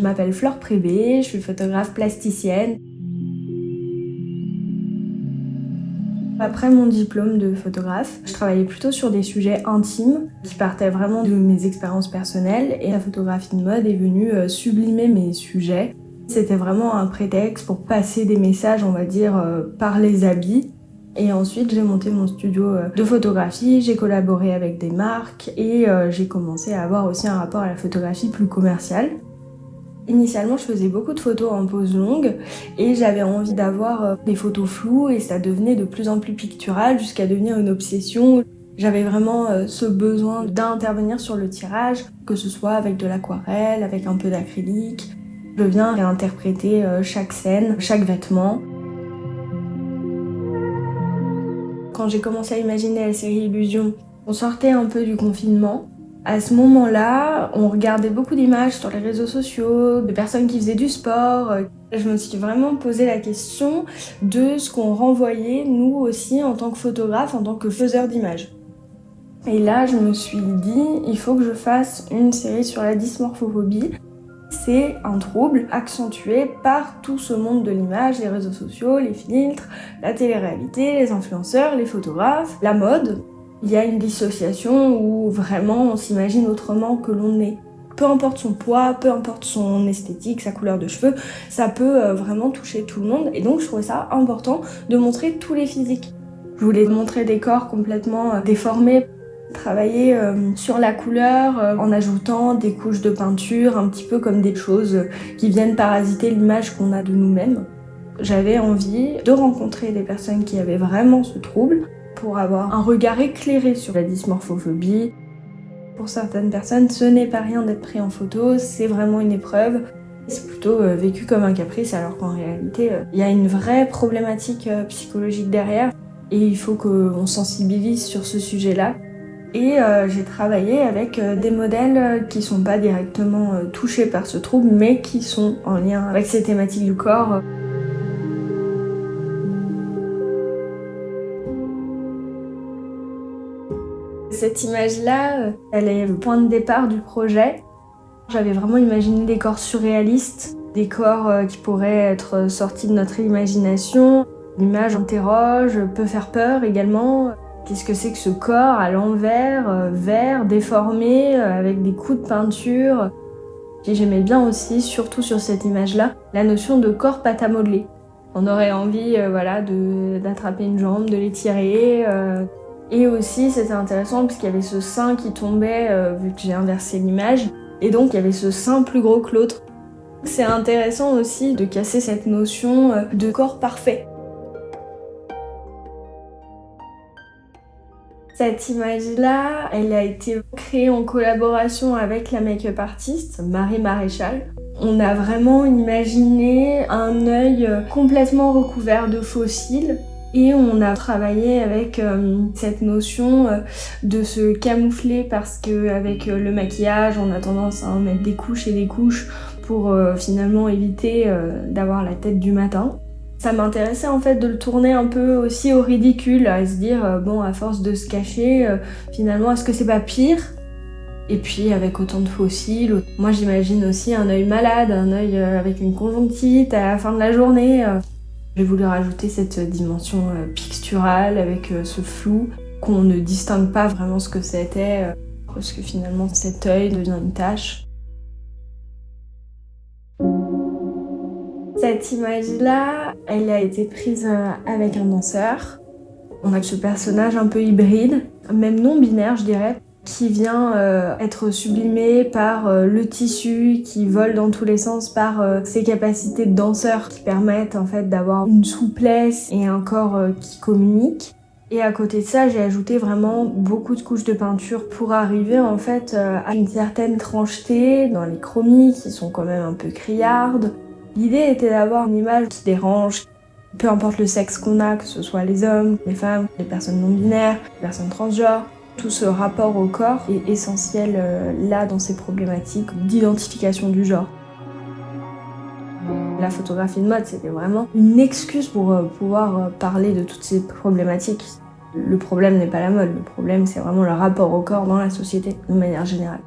Je m'appelle Flore Prébé, je suis photographe plasticienne. Après mon diplôme de photographe, je travaillais plutôt sur des sujets intimes qui partaient vraiment de mes expériences personnelles et la photographie de mode est venue sublimer mes sujets. C'était vraiment un prétexte pour passer des messages, on va dire, par les habits. Et ensuite, j'ai monté mon studio de photographie, j'ai collaboré avec des marques et j'ai commencé à avoir aussi un rapport à la photographie plus commerciale. Initialement, je faisais beaucoup de photos en pose longue et j'avais envie d'avoir des photos floues et ça devenait de plus en plus pictural jusqu'à devenir une obsession. J'avais vraiment ce besoin d'intervenir sur le tirage, que ce soit avec de l'aquarelle, avec un peu d'acrylique. Je viens réinterpréter chaque scène, chaque vêtement. Quand j'ai commencé à imaginer la série Illusion, on sortait un peu du confinement. À ce moment-là, on regardait beaucoup d'images sur les réseaux sociaux, de personnes qui faisaient du sport. Je me suis vraiment posé la question de ce qu'on renvoyait, nous aussi, en tant que photographe, en tant que faiseur d'images. Et là, je me suis dit, il faut que je fasse une série sur la dysmorphophobie. C'est un trouble accentué par tout ce monde de l'image, les réseaux sociaux, les filtres, la télé-réalité, les influenceurs, les photographes, la mode. Il y a une dissociation où vraiment on s'imagine autrement que l'on est. Peu importe son poids, peu importe son esthétique, sa couleur de cheveux, ça peut vraiment toucher tout le monde. Et donc je trouvais ça important de montrer tous les physiques. Je voulais montrer des corps complètement déformés, travailler sur la couleur en ajoutant des couches de peinture, un petit peu comme des choses qui viennent parasiter l'image qu'on a de nous-mêmes. J'avais envie de rencontrer des personnes qui avaient vraiment ce trouble pour avoir un regard éclairé sur la dysmorphophobie. Pour certaines personnes, ce n'est pas rien d'être pris en photo, c'est vraiment une épreuve. C'est plutôt vécu comme un caprice, alors qu'en réalité, il y a une vraie problématique psychologique derrière et il faut qu'on sensibilise sur ce sujet-là. Et j'ai travaillé avec des modèles qui sont pas directement touchés par ce trouble, mais qui sont en lien avec ces thématiques du corps. Cette image-là, elle est le point de départ du projet. J'avais vraiment imaginé des corps surréalistes, des corps qui pourraient être sortis de notre imagination. L'image interroge, peut faire peur également. Qu'est-ce que c'est que ce corps à l'envers, vert, déformé, avec des coups de peinture? Et j'aimais bien aussi, surtout sur cette image-là, la notion de corps pâte à modeler. On aurait envie d'attraper une jambe, de l'étirer. Et aussi, c'était intéressant parce qu'il y avait ce sein qui tombait, vu que j'ai inversé l'image. Et donc, il y avait ce sein plus gros que l'autre. C'est intéressant aussi de casser cette notion de corps parfait. Cette image-là, elle a été créée en collaboration avec la make-up artiste, Marie Maréchal. On a vraiment imaginé un œil complètement recouvert de faux cils et on a travaillé avec cette notion de se camoufler parce qu'avec le maquillage, on a tendance à en mettre des couches et des couches pour finalement éviter d'avoir la tête du matin. Ça m'intéressait en fait de le tourner un peu aussi au ridicule, à se dire bon, à force de se cacher, finalement est-ce que c'est pas pire? Et puis avec autant de fossiles, moi j'imagine aussi un œil malade, un œil avec une conjonctivite à la fin de la journée. J'ai voulu rajouter cette dimension picturale avec ce flou, qu'on ne distingue pas vraiment ce que c'était, parce que finalement cet œil devient une tache. Cette image-là, elle a été prise avec un danseur. On a ce personnage un peu hybride, même non binaire je dirais, qui vient être sublimé par le tissu qui vole dans tous les sens, par ses capacités de danseur qui permettent en fait d'avoir une souplesse et un corps qui communique. Et à côté de ça, j'ai ajouté vraiment beaucoup de couches de peinture pour arriver en fait à une certaine trancheté dans les chromis qui sont quand même un peu criardes. L'idée était d'avoir une image qui dérange, peu importe le sexe qu'on a, que ce soit les hommes, les femmes, les personnes non-binaires, les personnes transgenres. Tout ce rapport au corps est essentiel là dans ces problématiques d'identification du genre. La photographie de mode, c'était vraiment une excuse pour pouvoir parler de toutes ces problématiques. Le problème n'est pas la mode, le problème c'est vraiment le rapport au corps dans la société de manière générale.